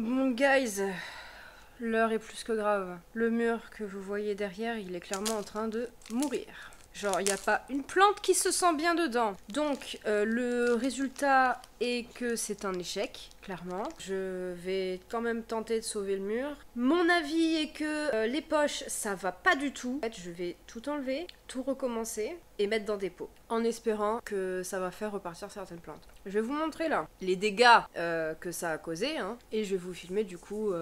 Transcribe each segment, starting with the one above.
Bon, guys, l'heure est plus que grave. Le mur que vous voyez derrière, il est clairement en train de mourir. Genre, il n'y a pas une plante qui se sent bien dedans. Donc, le résultat est que c'est un échec, clairement. Je vais quand même tenter de sauver le mur. Mon avis est que les poches, ça va pas du tout. En fait, je vais tout enlever, tout recommencer et mettre dans des pots. En espérant que ça va faire repartir certaines plantes. Je vais vous montrer là les dégâts que ça a causé. Hein, et je vais vous filmer du coup...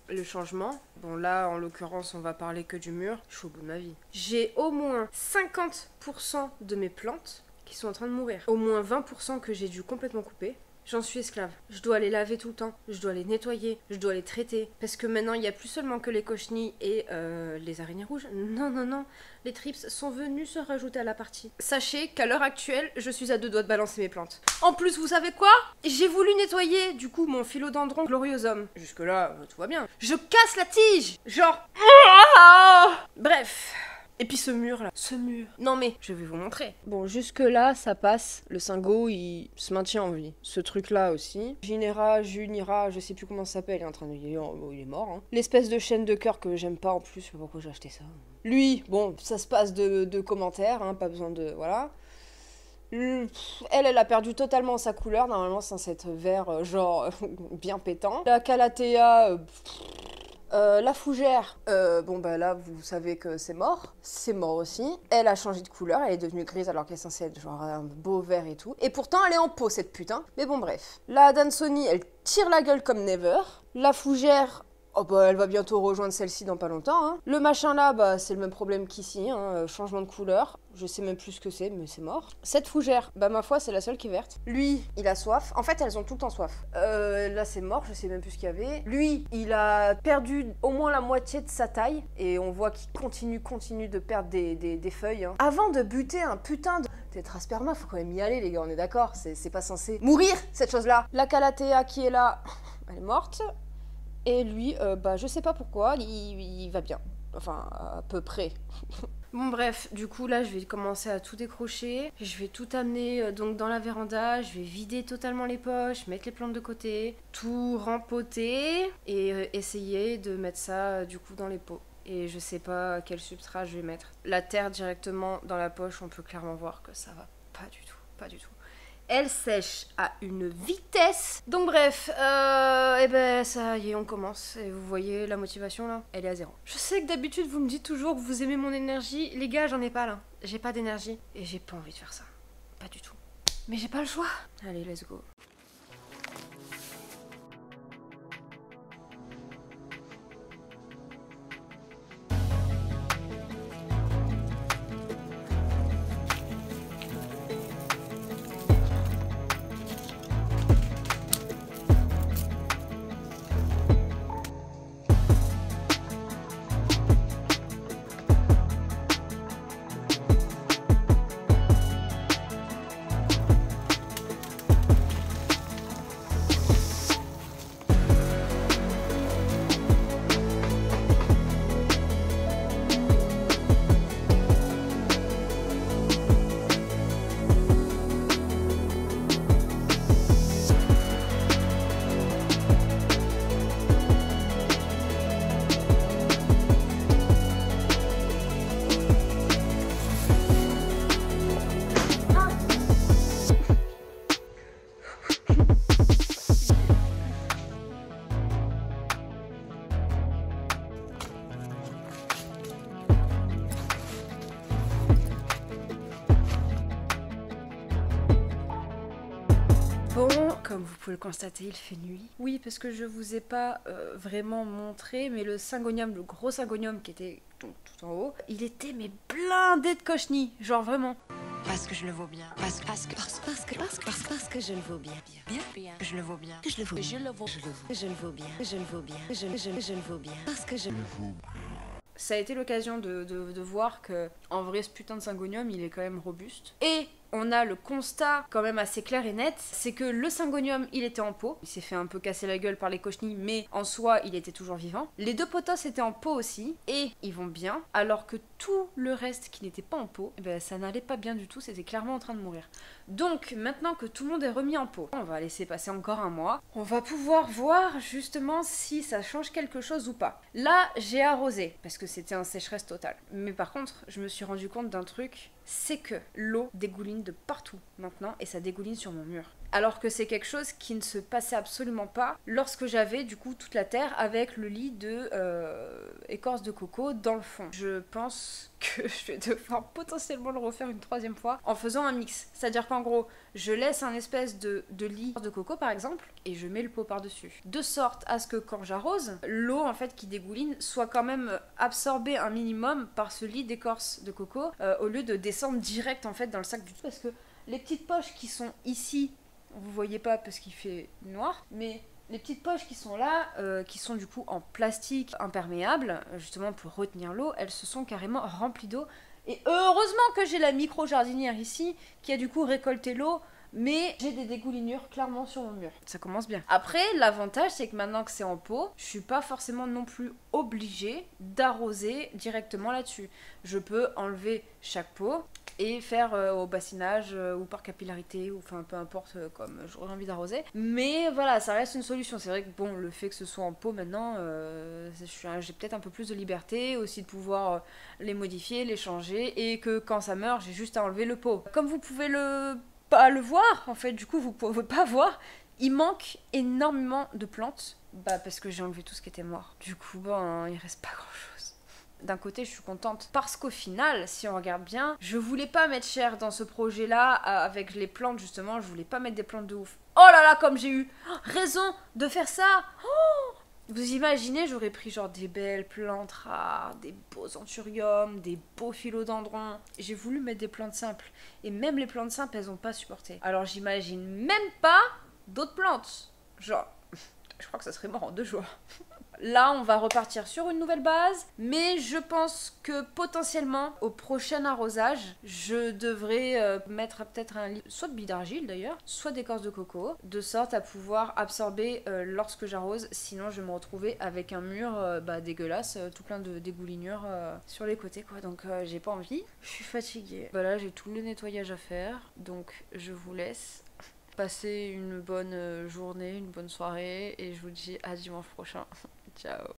le changement. Bon là en l'occurrence on va parler que du mur. Je suis au bout de ma vie. J'ai au moins 50% de mes plantes qui sont en train de mourir. Au moins 20% que j'ai dû complètement couper. J'en suis esclave. Je dois les laver tout le temps. Je dois les nettoyer. Je dois les traiter. Parce que maintenant, il n'y a plus seulement que les cochenilles et les araignées rouges. Non, non, non. Les trips sont venus se rajouter à la partie. Sachez qu'à l'heure actuelle, je suis à 2 doigts de balancer mes plantes. En plus, vous savez quoi? J'ai voulu nettoyer, du coup, mon philodendron gloriosum. Jusque-là, tout va bien. Je casse la tige! Genre... Bref... Et puis ce mur là, ce mur. Non mais, je vais vous montrer. Bon, jusque là, ça passe. Le Singo, il se maintient en vie. Ce truc là aussi. Junira, je sais plus comment ça s'appelle, il est en train de... Il est mort, hein. L'espèce de chaîne de cœur que j'aime pas en plus, je sais pas pourquoi j'ai acheté ça. Lui, bon, ça se passe de commentaires, hein, pas besoin de... Voilà. Elle a perdu totalement sa couleur. Normalement, c'est censé être vert, genre, bien pétant. La Calathea... la fougère, bon bah là vous savez que c'est mort aussi. Elle a changé de couleur, elle est devenue grise alors qu'elle est censée être genre un beau vert et tout. Et pourtant elle est en pot cette putain. Mais bon bref. La Dansoni elle tire la gueule comme never. La fougère, oh bah elle va bientôt rejoindre celle-ci dans pas longtemps. Hein. Le machin là, bah c'est le même problème qu'ici, hein, changement de couleur. Je sais même plus ce que c'est, mais c'est mort. Cette fougère, bah ma foi, c'est la seule qui est verte. Lui, il a soif. En fait, elles ont tout le temps soif. Là, c'est mort, je sais même plus ce qu'il y avait. Lui, il a perdu au moins la moitié de sa taille. Et on voit qu'il continue de perdre des feuilles. Hein. Avant de buter un putain de tétrasperma, faut quand même y aller, les gars, on est d'accord. C'est pas censé mourir, cette chose-là. La Calathea qui est là, elle est morte. Et lui, bah je sais pas pourquoi, il va bien. Enfin, à peu près. Bon bref, du coup là je vais commencer à tout décrocher, je vais tout amener donc dans la véranda, je vais vider totalement les poches, mettre les plantes de côté, tout rempoter et essayer de mettre ça du coup dans les pots. Et je sais pas quel substrat je vais mettre. La terre directement dans la poche, on peut clairement voir que ça va pas du tout, pas du tout. Elle sèche à une vitesse. Donc bref, et ben ça y est, on commence. Et vous voyez la motivation là, elle est à 0. Je sais que d'habitude vous me dites toujours que vous aimez mon énergie. Les gars, j'en ai pas là. J'ai pas d'énergie. Et j'ai pas envie de faire ça. Pas du tout. Mais j'ai pas le choix. Allez, let's go. Bon, comme vous pouvez le constater, il fait nuit. Oui, parce que je vous ai pas vraiment montré, mais le syngonium, le gros syngonium qui était donc tout en haut, il était mais blindé de cochenilles, genre vraiment. Parce que je le vaux bien. Parce que je le vaux bien. Bien. Je le vaux bien. Je le vaux bien. Je le vaux bien. Je le vaux bien. Je le vaux bien. Parce que je le vaux. Ça a été l'occasion de voir que, en vrai, ce putain de syngonium, il est quand même robuste. Et on a le constat quand même assez clair et net, c'est que le syngonium, il était en pot. Il s'est fait un peu casser la gueule par les cochenilles, mais en soi, il était toujours vivant. Les 2 potos étaient en pot aussi, et ils vont bien, alors que tout le reste qui n'était pas en pot, eh ben, ça n'allait pas bien du tout, c'était clairement en train de mourir. Donc, maintenant que tout le monde est remis en pot, on va laisser passer encore un mois, on va pouvoir voir justement si ça change quelque chose ou pas. Là, j'ai arrosé, parce que c'était un sécheresse totale. Mais par contre, je me suis rendu compte d'un truc, c'est que l'eau dégouline de partout maintenant, et ça dégouline sur mon mur. Alors que c'est quelque chose qui ne se passait absolument pas lorsque j'avais du coup toute la terre avec le lit de écorce de coco dans le fond. Je pense que je vais devoir potentiellement le refaire une 3e fois en faisant un mix. C'est-à-dire qu'en gros, je laisse un espèce de lit de coco par exemple et je mets le pot par-dessus. De sorte à ce que quand j'arrose, l'eau en fait qui dégouline soit quand même absorbée un minimum par ce lit d'écorce de coco au lieu de descendre direct en fait dans le sac du tout. Parce que les petites poches qui sont ici, vous voyez pas parce qu'il fait noir, mais les petites poches qui sont là, qui sont du coup en plastique imperméable, justement pour retenir l'eau, elles se sont carrément remplies d'eau. Et heureusement que j'ai la micro-jardinière ici, qui a du coup récolté l'eau, mais j'ai des dégoulinures clairement sur mon mur. Ça commence bien. Après, l'avantage, c'est que maintenant que c'est en pot, je suis pas forcément non plus obligée d'arroser directement là-dessus. Je peux enlever chaque pot et faire au bassinage ou par capillarité, ou enfin peu importe comme j'aurais envie d'arroser. Mais voilà, ça reste une solution. C'est vrai que bon, le fait que ce soit en pot maintenant, j'ai peut-être un peu plus de liberté, aussi de pouvoir les modifier, les changer, et que quand ça meurt, j'ai juste à enlever le pot. Comme vous pouvez pas le voir, en fait, du coup vous pouvez pas voir, il manque énormément de plantes, parce que j'ai enlevé tout ce qui était mort. Du coup, il reste pas grand chose. D'un côté, je suis contente parce qu'au final, si on regarde bien, je voulais pas mettre cher dans ce projet-là avec les plantes, justement, je voulais pas mettre des plantes de ouf. Oh là là, comme j'ai eu raison de faire ça. Oh, vous imaginez, j'aurais pris genre des belles plantes rares, des beaux anthuriums, des beaux philodendrons. J'ai voulu mettre des plantes simples. Et même les plantes simples, elles ont pas supporté. Alors j'imagine même pas d'autres plantes. Genre, je crois que ça serait mort en 2 jours. Là, on va repartir sur une nouvelle base, mais je pense que potentiellement, au prochain arrosage, je devrais mettre peut-être un lit, soit de billes d'argile d'ailleurs, soit d'écorce de coco, de sorte à pouvoir absorber lorsque j'arrose, sinon je vais me retrouver avec un mur dégueulasse, tout plein de dégoulinures sur les côtés quoi, donc j'ai pas envie. Je suis fatiguée. Là, j'ai tout le nettoyage à faire, donc je vous laisse. Passez une bonne journée, une bonne soirée, et je vous dis à dimanche prochain. Ciao.